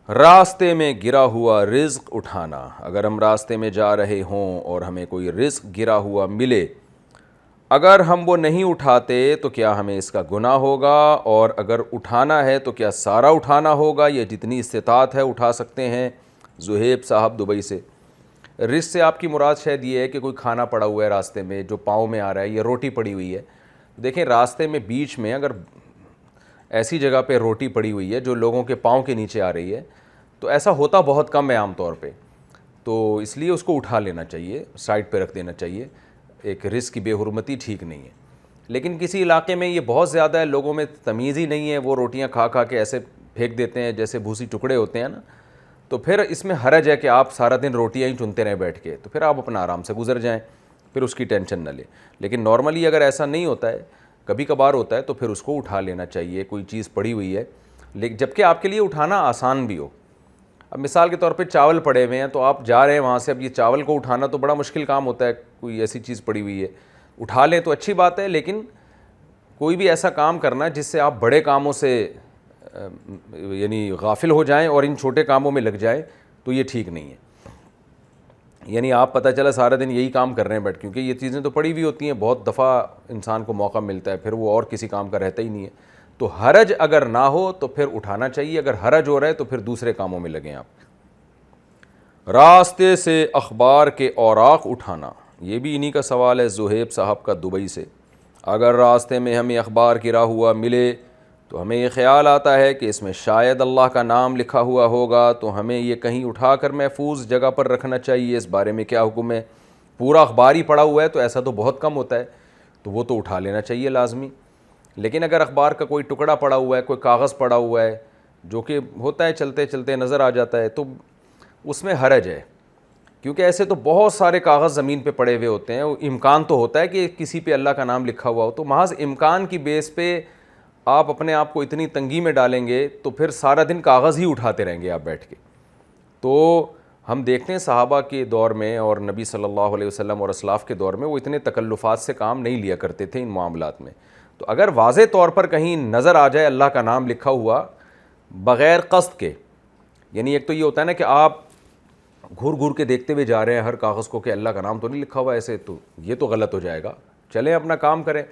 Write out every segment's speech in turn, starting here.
راستے میں گرا ہوا رزق اٹھانا. اگر ہم راستے میں جا رہے ہوں اور ہمیں کوئی رزق گرا ہوا ملے، اگر ہم وہ نہیں اٹھاتے تو کیا ہمیں اس کا گناہ ہوگا؟ اور اگر اٹھانا ہے تو کیا سارا اٹھانا ہوگا یا جتنی استطاعت ہے اٹھا سکتے ہیں؟ زہیب صاحب دبئی سے. رزق سے آپ کی مراد شاید یہ ہے کہ کوئی کھانا پڑا ہوا ہے راستے میں جو پاؤں میں آ رہا ہے، یا روٹی پڑی ہوئی ہے. دیکھیں راستے میں بیچ میں اگر ایسی جگہ پہ روٹی پڑی ہوئی ہے جو لوگوں کے پاؤں کے نیچے آ رہی ہے تو ایسا ہوتا بہت کم ہے عام طور پہ، تو اس لیے اس کو اٹھا لینا چاہیے، سائڈ پہ رکھ دینا چاہیے. ایک رزق کی بے حرمتی ٹھیک نہیں ہے. لیکن کسی علاقے میں یہ بہت زیادہ ہے، لوگوں میں تمیز ہی نہیں ہے، وہ روٹیاں کھا کھا کے ایسے پھینک دیتے ہیں جیسے بھوسی ٹکڑے ہوتے ہیں نا، تو پھر اس میں حرج ہے کہ آپ سارا دن روٹیاں ہی چنتے رہیں بیٹھ کے، تو پھر آپ اپنا آرام سے گزر جائیں، پھر اس کی ٹینشن نہ لیں. لیکن نارملی اگر ایسا نہیں ہوتا ہے، کبھی کبھار ہوتا ہے، تو پھر اس کو اٹھا لینا چاہیے. کوئی چیز پڑی ہوئی ہے لیکن جبکہ آپ کے لیے اٹھانا آسان بھی ہو. اب مثال کے طور پہ چاول پڑے ہوئے ہیں تو آپ جا رہے ہیں وہاں سے، اب یہ چاول کو اٹھانا تو بڑا مشکل کام ہوتا ہے. کوئی ایسی چیز پڑی ہوئی ہے اٹھا لیں تو اچھی بات ہے، لیکن کوئی بھی ایسا کام کرنا جس سے آپ بڑے کاموں سے یعنی غافل ہو جائیں اور ان چھوٹے کاموں میں لگ جائیں تو یہ ٹھیک نہیں ہے. یعنی آپ پتہ چلا سارا دن یہی کام کر رہے ہیں کیونکہ یہ چیزیں تو پڑی ہوئی ہوتی ہیں، بہت دفعہ انسان کو موقع ملتا ہے، پھر وہ اور کسی کام کا رہتا ہی نہیں ہے. تو حرج اگر نہ ہو تو پھر اٹھانا چاہیے، اگر حرج ہو رہا ہے تو پھر دوسرے کاموں میں لگیں آپ. راستے سے اخبار کے اوراق اٹھانا، یہ بھی انہی کا سوال ہے زہیب صاحب کا دبئی سے. اگر راستے میں ہمیں اخبار گرا ہوا ملے تو ہمیں یہ خیال آتا ہے کہ اس میں شاید اللہ کا نام لکھا ہوا ہوگا، تو ہمیں یہ کہیں اٹھا کر محفوظ جگہ پر رکھنا چاہیے. اس بارے میں کیا حکم ہے؟ پورا اخبار ہی پڑا ہوا ہے تو ایسا تو بہت کم ہوتا ہے، تو وہ تو اٹھا لینا چاہیے لازمی. لیکن اگر اخبار کا کوئی ٹکڑا پڑا ہوا ہے، کوئی کاغذ پڑا ہوا ہے جو کہ ہوتا ہے چلتے چلتے نظر آ جاتا ہے، تو اس میں حرج ہے. کیونکہ ایسے تو بہت سارے کاغذ زمین پہ پڑے ہوئے ہوتے ہیں، امکان تو ہوتا ہے کہ کسی پہ اللہ کا نام لکھا ہوا ہو، تو محض امکان کی بیس پہ آپ اپنے آپ کو اتنی تنگی میں ڈالیں گے تو پھر سارا دن کاغذ ہی اٹھاتے رہیں گے آپ بیٹھ کے. تو ہم دیکھتے ہیں صحابہ کے دور میں اور نبی صلی اللہ علیہ وسلم اور اسلاف کے دور میں وہ اتنے تکلفات سے کام نہیں لیا کرتے تھے ان معاملات میں. تو اگر واضح طور پر کہیں نظر آ جائے اللہ کا نام لکھا ہوا بغیر قصد کے، یعنی ایک تو یہ ہوتا ہے نا کہ آپ گھور گھور کے دیکھتے ہوئے جا رہے ہیں ہر کاغذ کو کہ اللہ کا نام تو نہیں لکھا ہوا ایسے، تو یہ تو غلط ہو جائے گا. چلیں اپنا کام کریں.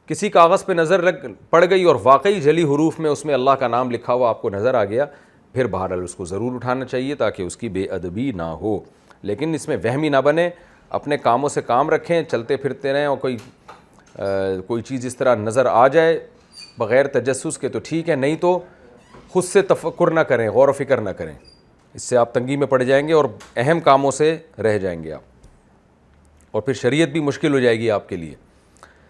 کسی کاغذ پہ نظر پڑ گئی اور واقعی جلی حروف میں اس میں اللہ کا نام لکھا ہوا آپ کو نظر آ گیا، پھر بہرحال اس کو ضرور اٹھانا چاہیے تاکہ اس کی بے ادبی نہ ہو. لیکن اس میں وہمی نہ بنے، اپنے کاموں سے کام رکھیں، چلتے پھرتے رہیں، اور کوئی چیز اس طرح نظر آ جائے بغیر تجسس کے تو ٹھیک ہے، نہیں تو خود سے تفکر نہ کریں، غور و فکر نہ کریں. اس سے آپ تنگی میں پڑ جائیں گے اور اہم کاموں سے رہ جائیں گے آپ، اور پھر شریعت بھی مشکل ہو جائے گی آپ کے لیے.